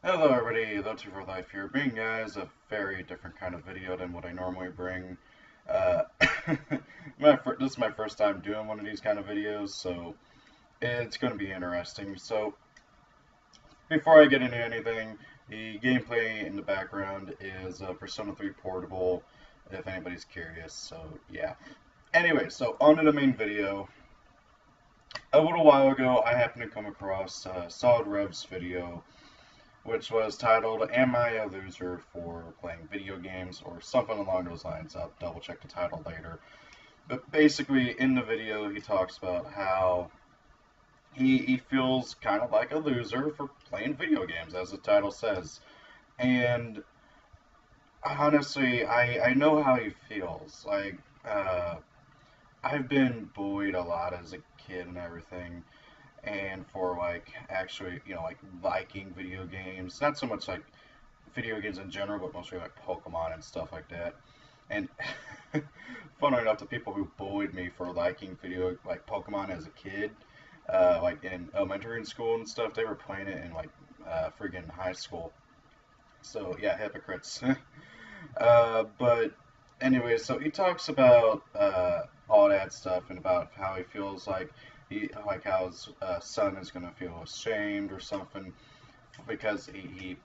Hello everybody, That's for Life here, bringing guys a very different kind of video than what I normally bring. Uh, this is my first time doing one of these kind of videos, so it's going to be interesting. So, before I get into anything, the gameplay in the background is Persona 3 Portable, if anybody's curious, so yeah. Anyway, so on to the main video. A little while ago, I happened to come across Solidrev's video, which was titled, "Am I a Loser for Playing Video Games?" or something along those lines. I'll double check the title later. But basically, in the video, he talks about how he feels kind of like a loser for playing video games, as the title says. And honestly, I know how he feels. I've been bullied a lot as a kid and everything, and for like actually like liking video games, not so much like video games in general, but mostly like Pokemon and stuff like that. And funny enough, the people who bullied me for liking like Pokemon as a kid, like in elementary school and stuff, they were playing it in like friggin' high school. So yeah, hypocrites. But anyway, so he talks about all that stuff and about how he feels like how his son is gonna feel ashamed or something because he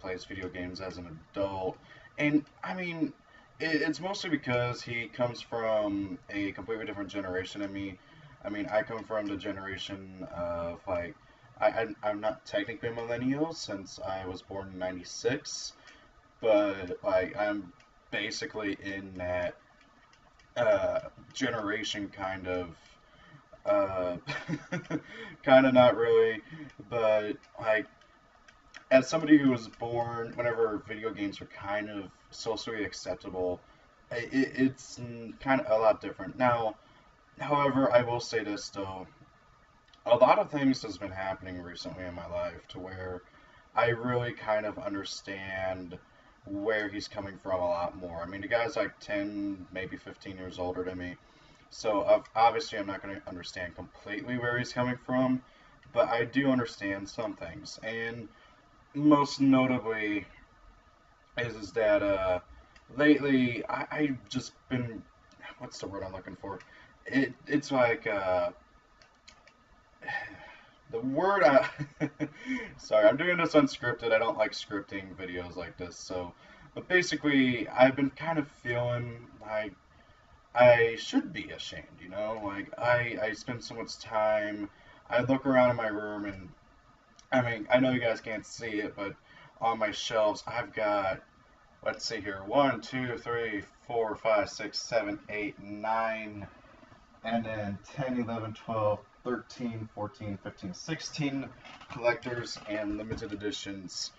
plays video games as an adult. And I mean, it's mostly because he comes from a completely different generation than me. I mean, I come from the generation of like, I'm not technically a millennial since I was born in '96, but like I'm basically in that generation kind of. Uh, kind of not really, but like as somebody who was born whenever video games were kind of socially acceptable, it's kind of a lot different. Now, however, I will say this though, a lot of things has been happening recently in my life to where I really kind of understand where he's coming from a lot more. I mean, the guy's like 10, maybe 15 years older than me. So obviously I'm not going to understand completely where he's coming from, but I do understand some things. And most notably is that lately I've just been, what's the word I'm looking for? It's like the word I sorry, I'm doing this unscripted. I don't like scripting videos like this. So, but basically I've been kind of feeling like I should be ashamed, Like I spend so much time. I look around in my room and I mean, I know you guys can't see it, but on my shelves, I've got, let's see here, 1, 2, 3, 4, 5, 6, 7, 8, 9, and then 10, 11, 12, 13, 14, 15, 16 collectors and limited editions,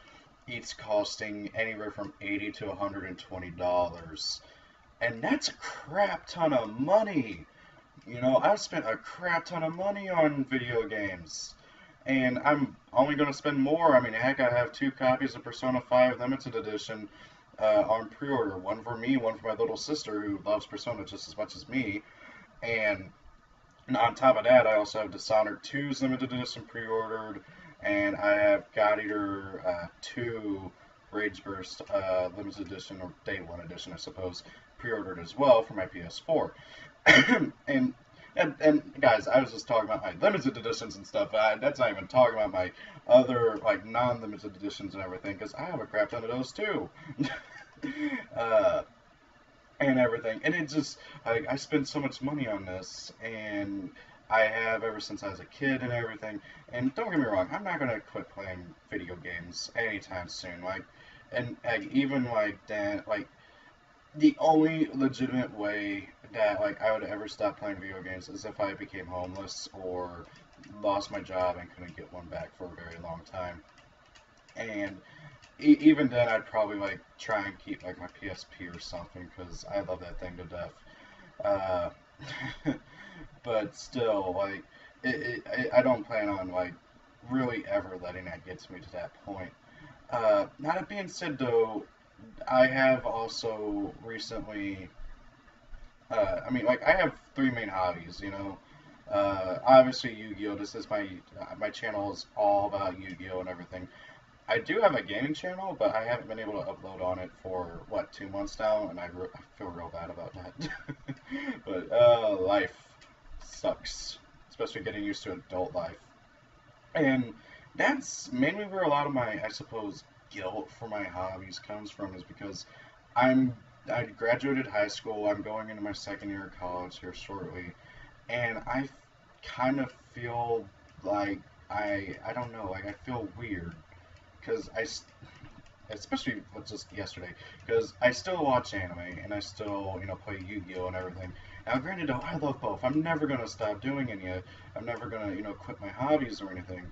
each costing anywhere from $80 to $120. And that's a crap ton of money. I've spent a crap ton of money on video games. And I'm only going to spend more. I mean, heck, I have 2 copies of Persona 5 Limited Edition on pre-order. One for me, one for my little sister who loves Persona just as much as me. And on top of that, I also have Dishonored 2's Limited Edition pre-ordered. And I have God Eater 2 Rage Burst Limited Edition, or Day 1 Edition, I suppose, pre-ordered as well for my PS4. and and guys, I was just talking about my limited editions and stuff. That's not even talking about my other like non-limited editions and everything, because I have a crap ton of those too, uh, and everything. And it just I spend so much money on this, and I have ever since I was a kid and everything. And don't get me wrong, I'm not gonna quit playing video games anytime soon. Even like that, like the only legitimate way that like I would ever stop playing video games is if I became homeless or lost my job and couldn't get one back for a very long time. And even then, I'd probably like try and keep like my PSP or something because I love that thing to death. Uh, but still, like I don't plan on like really ever letting that get to me to that point. That being said, though, I have also recently, I mean, like, I have 3 main hobbies. Obviously, Yu-Gi-Oh! This is my channel is all about Yu-Gi-Oh! And everything. I do have a gaming channel, but I haven't been able to upload on it for, what, 2 months now, and I feel real bad about that. But, life sucks, especially getting used to adult life. And that's mainly where a lot of my, I suppose, guilt for my hobbies comes from, is because I'm I graduated high school. I'm going into my second year of college here shortly, and I kind of feel like I don't know, like I feel weird because especially with just yesterday, because I still watch anime and I still, play Yu-Gi-Oh and everything. Now, granted, though, I love both. I'm never gonna stop doing any of it. I'm never gonna, quit my hobbies or anything.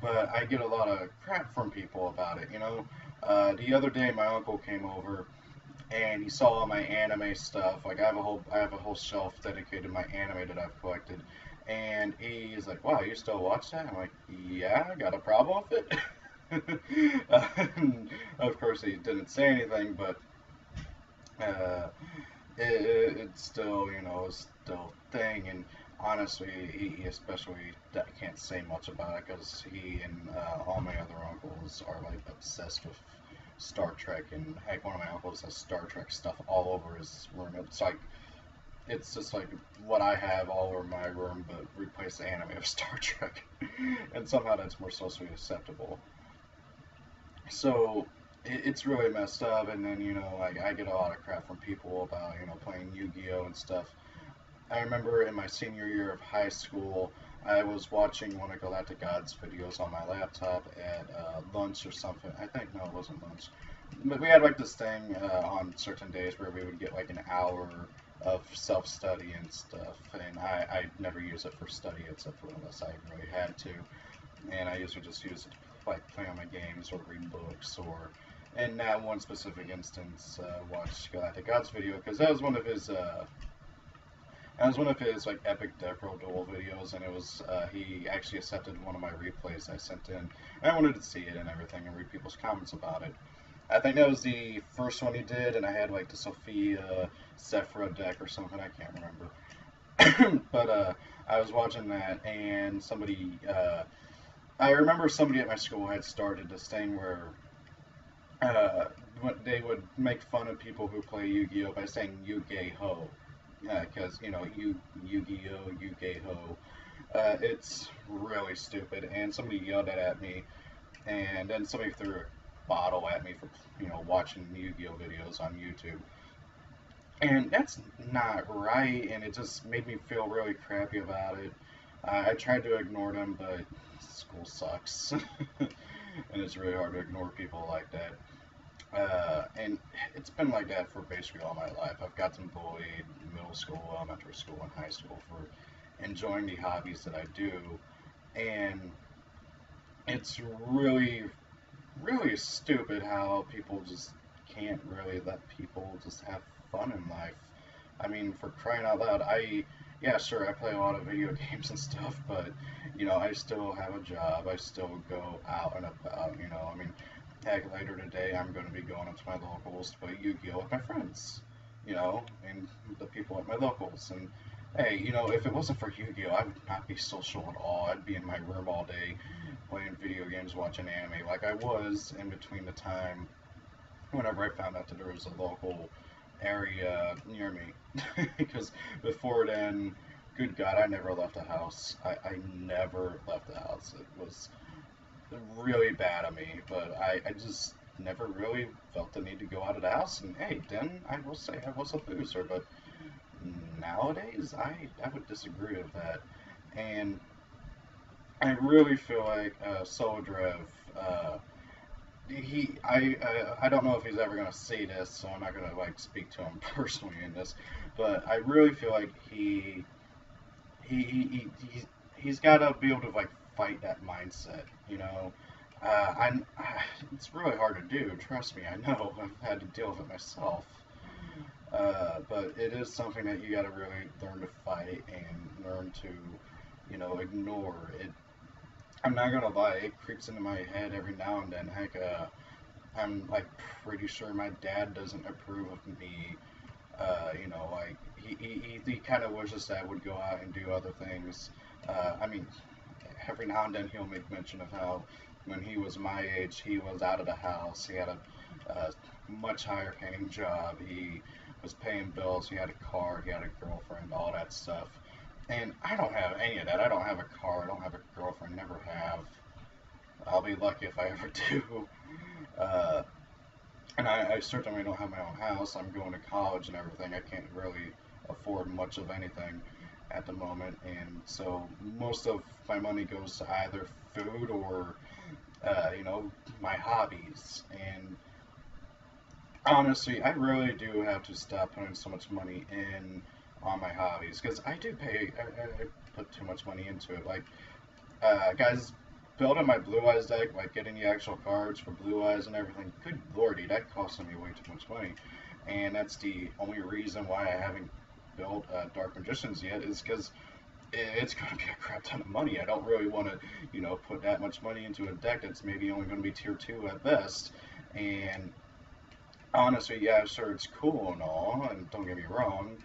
But I get a lot of crap from people about it. The other day, my uncle came over and he saw all my anime stuff. Like I have a whole shelf dedicated to my anime that I've collected. And he's like, "Wow, you still watch that?" I'm like, "Yeah, I got a problem with it." Of course, he didn't say anything, but uh, it's still, it's still a thing. And honestly, he especially can't say much about it because he and all my other uncles are like obsessed with Star Trek, and heck, one of my uncles has Star Trek stuff all over his room. It's just like what I have all over my room, but replace the anime of Star Trek, and somehow that's more socially acceptable. So it's really messed up, and then like I get a lot of crap from people about playing Yu-Gi-Oh and stuff. I remember in my senior year of high school, I was watching one of Galactic God's videos on my laptop at lunch or something. I think, no, it wasn't lunch. But we had like this thing on certain days where we would get like an hour of self-study and stuff. And I never use it for study except for unless I really had to. And I usually just use it to like play on my games or read books or, in that one specific instance, watch Galactic God's video because that was one of his like epic Devpro duel videos, and it was he actually accepted one of my replays I sent in. And I wanted to see it and everything and read people's comments about it. I think that was the first one he did, and I had like the Sophia Sephra deck or something. I can't remember. But I was watching that, and I remember somebody at my school had started this thing where uh, they would make fun of people who play Yu-Gi-Oh by saying Yu-Gi-Ho. Because, Yu-Gi-Oh, Yu-Gi-Ho. It's really stupid, and somebody yelled at me, and then somebody threw a bottle at me for, watching Yu-Gi-Oh videos on YouTube. And that's not right, and it just made me feel really crappy about it. I tried to ignore them, but school sucks. And it's really hard to ignore people like that. And it's been like that for basically all my life. I've gotten bullied in middle school, elementary school, and high school for enjoying the hobbies that I do. And it's really, really stupid how people just can't really let people just have fun in life. I mean, for crying out loud, yeah, sure, I play a lot of video games and stuff, but, I still have a job. I still go out and about, I mean, heck, later today, I'm going to be going up to my locals to play Yu-Gi-Oh with my friends, and the people at my locals. And hey, if it wasn't for Yu-Gi-Oh, I would not be social at all. I'd be in my room all day playing video games, watching anime, like I was in between the time whenever I found out that there was a local area near me. Because before then, good God, I never left the house. I never left the house. It was really bad of me, but I just never really felt the need to go out of the house. And hey, then I will say I was a loser, but nowadays I would disagree with that. And I really feel like Solidrev, I don't know if he's ever gonna see this, so I'm not gonna like speak to him personally in this, but I really feel like he, he, he he's got to be able to like fight that mindset, it's really hard to do. Trust me, I know. I've had to deal with it myself. But it is something that you got to really learn to fight and learn to, ignore. I'm not gonna lie, it creeps into my head every now and then. Heck, I'm like pretty sure my dad doesn't approve of me. Like he kind of wishes that I would go out and do other things. I mean, every now and then he'll make mention of how when he was my age, he was out of the house. He had a much higher paying job. He was paying bills. He had a car. He had a girlfriend. All that stuff. And I don't have any of that. I don't have a car. I don't have a girlfriend. Never have. I'll be lucky if I ever do. Uh, and I certainly don't have my own house. I'm going to college and everything. I can't really afford much of anything at the moment, and so most of my money goes to either food or, my hobbies. And honestly, I really do have to stop putting so much money in on my hobbies because I do pay. I put too much money into it. Like, guys, building my Blue Eyes deck, like getting the actual cards for Blue Eyes and everything. Good lordy, that costing me way too much money, and that's the only reason why I haven't built Dark Magicians yet. Is because it's going to be a crap ton of money. I don't really want to, put that much money into a deck that's maybe only going to be tier 2 at best. And honestly, yeah, sure, it's cool and all, and don't get me wrong,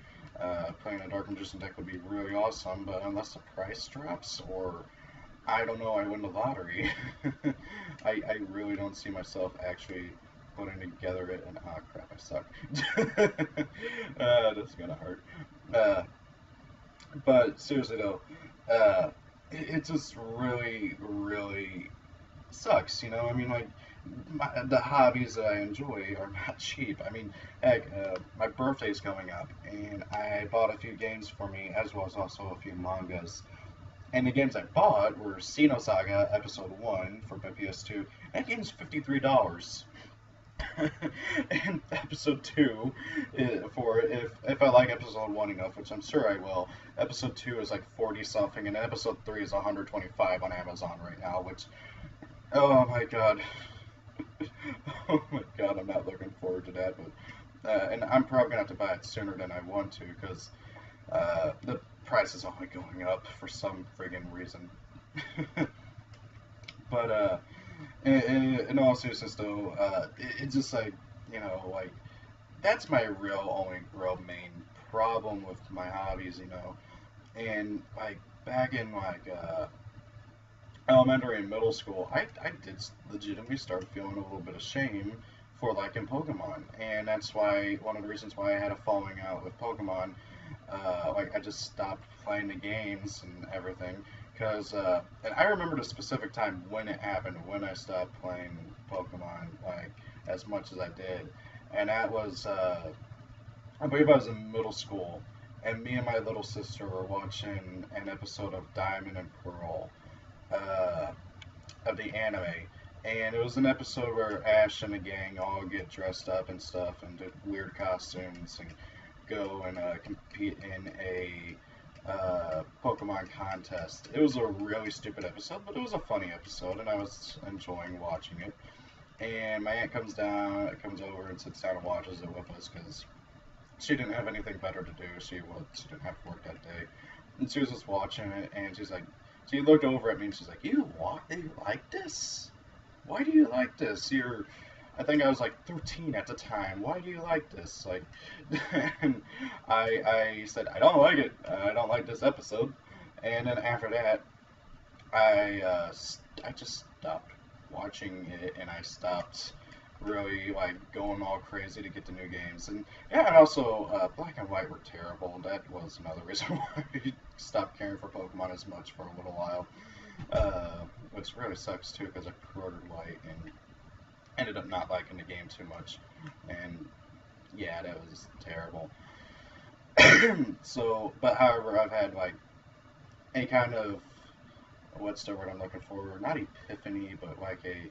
playing a Dark Magician deck would be really awesome, but unless the price drops, or, I don't know, I win the lottery, I really don't see myself actually putting together it, and, oh crap, I suck. That's gonna hurt. But seriously though, it just really, really sucks, I mean, like, the hobbies that I enjoy are not cheap. I mean, heck, my birthday's coming up, and I bought a few games for me, as well as also a few mangas. And the games I bought were Xenosaga Episode 1 for my PS2. That game's $53. And Episode 2, for if I like Episode 1 enough, which I'm sure I will, Episode 2 is like 40 something, and Episode 3 is 125 on Amazon right now, which, oh my god. Oh my god, I'm not looking forward to that, but, and I'm probably gonna have to buy it sooner than I want to, because, the price is only going up for some friggin' reason. But, in all seriousness though, it's just like, like, that's my only real main problem with my hobbies, and, like, back in, like, elementary and middle school, I did legitimately start feeling a little bit of shame for liking Pokemon, and that's why, one of the reasons why I had a falling out with Pokemon. Like, I just stopped playing the games and everything, because, and I remember the specific time when it happened, when I stopped playing Pokemon, like, as much as I did, and that was, I believe I was in middle school, and me and my little sister were watching an episode of Diamond and Pearl, uh, of the anime, and it was an episode where Ash and the gang all get dressed up and stuff, and do weird costumes, and go and compete in a Pokemon contest. It was a really stupid episode, but it was a funny episode, and I was enjoying watching it. And my aunt comes over and sits down and watches it with us, because she didn't have anything better to do. She didn't have to work that day, and she was just watching it, and she looked over at me and she's like, "You like this? Why do you like this? I think I was like 13 at the time. Why do you like this?" Like, and I said, "I don't like it. I don't like this episode." And then after that, I just stopped watching it, and I stopped really, like, going all crazy to get the new games. And yeah, and also, Black and White were terrible. That was another reason why I stopped caring for Pokemon as much for a little while. Which really sucks too, because I pre-ordered White and ended up not liking the game too much. And yeah, that was terrible. So, but however, I've had, like, a kind of, what's the word I'm looking for? Not epiphany, but like a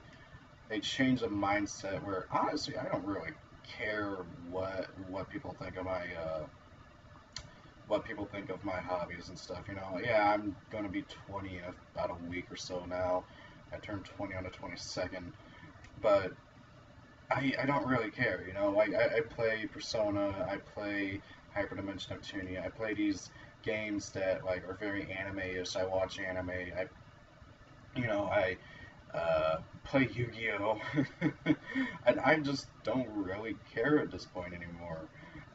change of mindset where, honestly, I don't really care what people think of my hobbies and stuff. Yeah, I'm gonna be 20 in about a week or so now. I turned 20 on the 22nd, but I don't really care. Like, I play Persona, I play Hyperdimension Neptunia, I play these games that, like, are very anime-ish. I watch anime. I play Yu-Gi-Oh! And I just don't really care at this point anymore.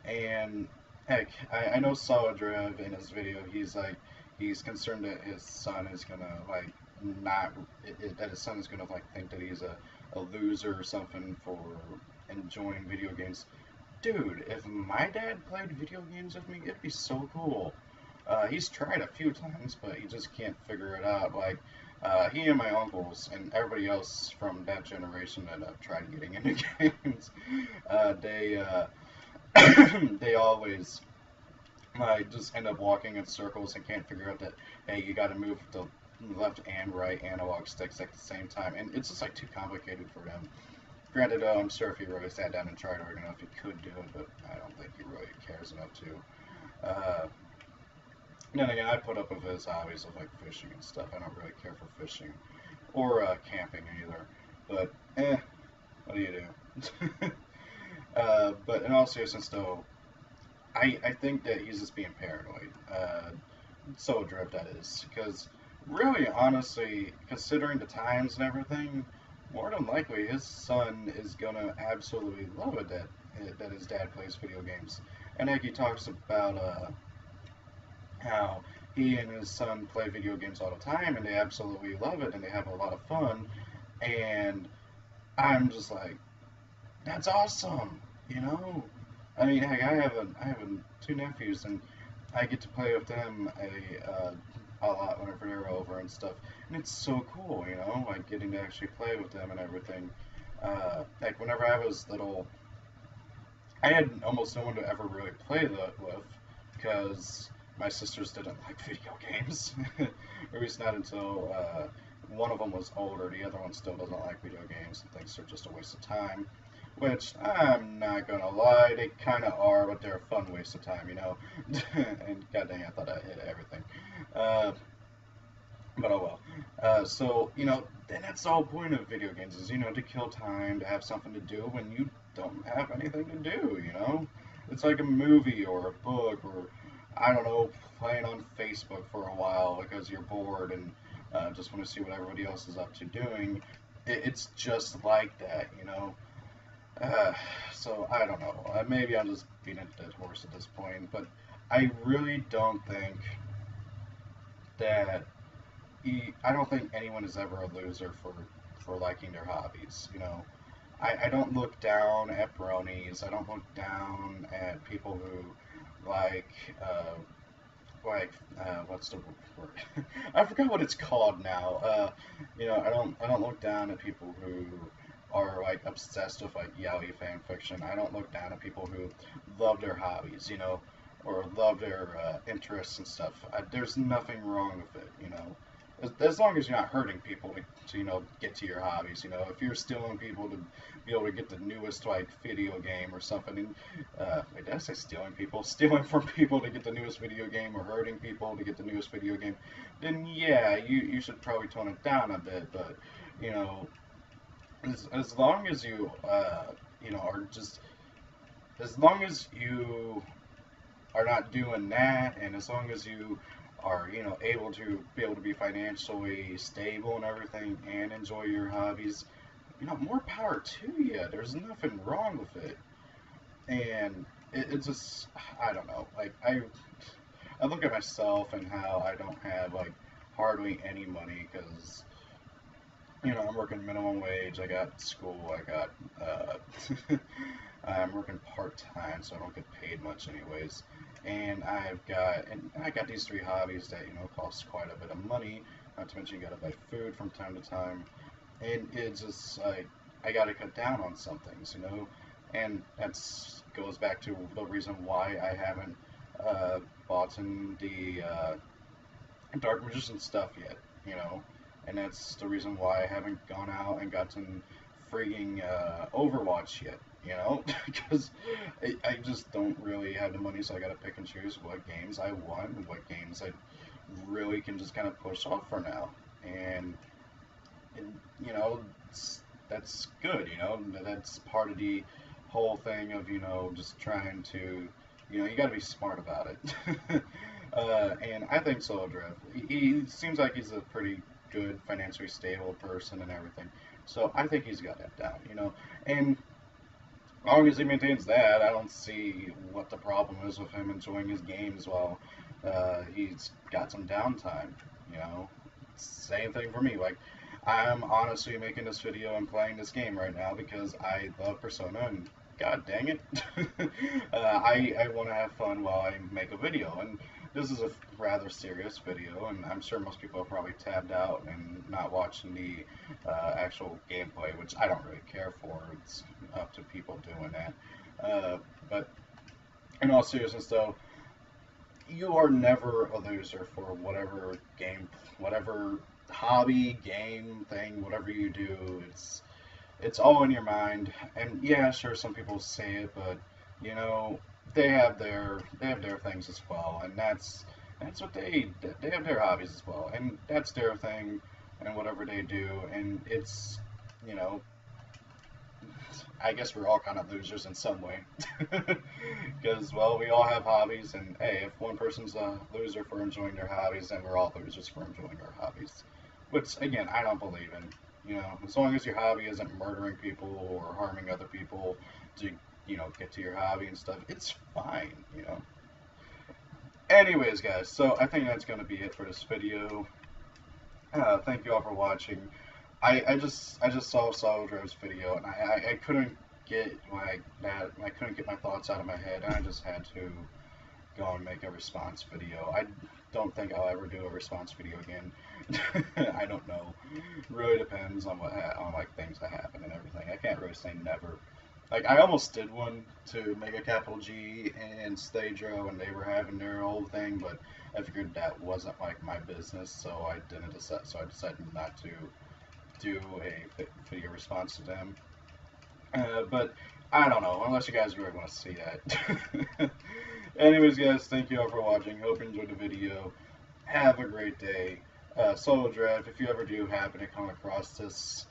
And heck, I know Solidrev in his video, he's concerned that his son is gonna, like, not that his son is gonna like think that he's a loser or something for enjoying video games. Dude, if my dad played video games with me, it'd be so cool. He's tried a few times, but he just can't figure it out. Like, he and my uncles and everybody else from that generation that tried getting into games, they they always like just end up walking in circles and can't figure out that hey, you got to move the left and right analog sticks at the same time, and it's just like too complicated for them. Granted, I'm sure if he really sat down and tried hard enough, he could do it, but I don't think he really cares enough to. Then again, I put up with his hobbies of like fishing and stuff. I don't really care for fishing or camping either. But what do you do? But in all seriousness, though, I think that he's just being paranoid. Solidrev, that is, because really, honestly, considering the times and everything, more than likely his son is gonna absolutely love it that his dad plays video games. And like he talks about how he and his son play video games all the time, and they absolutely love it, and they have a lot of fun. And I'm just like, that's awesome, you know. I mean, heck, I have two nephews, and I get to play with them a lot whenever they're over and stuff, and it's so cool, you know, like getting to actually play with them and everything. Like whenever I was little, I had almost no one to ever really play that with because my sisters didn't like video games, or at least not until one of them was older. The other one still doesn't like video games and thinks they're just a waste of time. Which, I'm not gonna lie, they kind of are, but they're a fun waste of time, you know? And god dang, I thought I hit everything. But oh well. So, you know, and that's the whole point of video games is, you know, to kill time, to have something to do when you don't have anything to do, you know? It's like a movie or a book or, I don't know, playing on Facebook for a while because you're bored and just want to see what everybody else is up to doing. It's just like that, you know? So I don't know. Maybe I'm just being a dead horse at this point, but I really don't think that I don't think anyone is ever a loser for liking their hobbies. You know, I don't look down at bronies. I don't look down at people who what's the word? I forgot what it's called now. You know, I don't look down at people who are like obsessed with like yaoi fan fiction. I don't look down at people who love their hobbies, you know, or love their interests and stuff. There's nothing wrong with it, you know, as long as you're not hurting people to you know get to your hobbies. You know, if you're stealing people to be able to get the newest like video game or something, and wait, did I say stealing people? Stealing from people to get the newest video game or hurting people to get the newest video game, then yeah, you should probably tone it down a bit. But you know, as long as you, you know, are just, as long as you are not doing that, and as long as you are, you know, able to be financially stable and everything, and enjoy your hobbies, you know, more power to you. There's nothing wrong with it, and it's just, I don't know. Like I look at myself and how I don't have like hardly any money because you know, I'm working minimum wage, I got school, I'm working part-time, so I don't get paid much anyways, and I got these three hobbies that, you know, cost quite a bit of money, not to mention you gotta buy food from time to time, and it's just, like, I gotta cut down on some things, you know, and that's goes back to the reason why I haven't, bought in the, Dark Magician stuff yet, you know, and that's the reason why I haven't gone out and gotten frigging Overwatch yet, you know, because I just don't really have the money, so I gotta pick and choose what games I want and what games I really can just kind of push off for now, and you know, that's good, you know, that's part of the whole thing of, you know, just trying to, you know, you gotta be smart about it. And I think Solidrev, he seems like he's a pretty good, financially stable person and everything. So I think he's got that down, you know. And as long as he maintains that, I don't see what the problem is with him enjoying his games while he's got some downtime, you know. same thing for me. Like, I'm honestly making this video and playing this game right now because I love Persona, and god dang it, I want to have fun while I make a video. And this is a rather serious video, and I'm sure most people are probably tabbed out and not watching the actual gameplay, which I don't really care for. It's up to people doing that. But in all seriousness, though, you are never a loser for whatever game, whatever hobby, game, thing, whatever you do. It's all in your mind. And yeah, sure, some people say it, but you know, they have their things as well, and that's what they have their hobbies as well, and that's their thing, and whatever they do, and it's, you know, I guess we're all kind of losers in some way. Because, well, we all have hobbies, and hey, if one person's a loser for enjoying their hobbies, then we're all losers for enjoying our hobbies. Which, again, I don't believe in. You know, as long as your hobby isn't murdering people or harming other people to, you know, get to your hobby and stuff, it's fine, you know. Anyways, guys, so I think that's going to be it for this video. Thank you all for watching. I just saw Solidrev's video, and I couldn't get I couldn't get my thoughts out of my head, and I just had to go and make a response video. I don't think I'll ever do a response video again. I don't know. Really depends on on like things that happen and everything. I can't really say never. Like, I almost did one to make a capital G and Sloidrev, and they were having their whole thing, but I figured that wasn't like my business, so I decided not to do a video response to them. But I don't know, unless you guys really want to see that. Anyways, guys, thank you all for watching. Hope you enjoyed the video. Have a great day. Solidrev, if you ever do happen to come across this,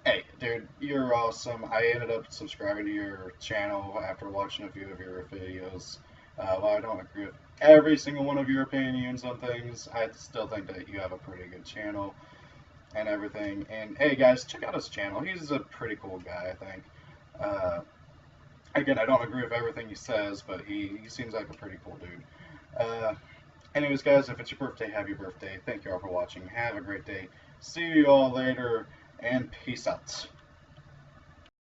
hey, dude, you're awesome. I ended up subscribing to your channel after watching a few of your videos. While I don't agree with every single one of your opinions on things, I still think that you have a pretty good channel and everything. And hey, guys, check out his channel. He's a pretty cool guy, I think. Again, I don't agree with everything he says, but he seems like a pretty cool dude. Anyways, guys, if it's your birthday, happy birthday. Thank you all for watching. Have a great day. See you all later, and peace out.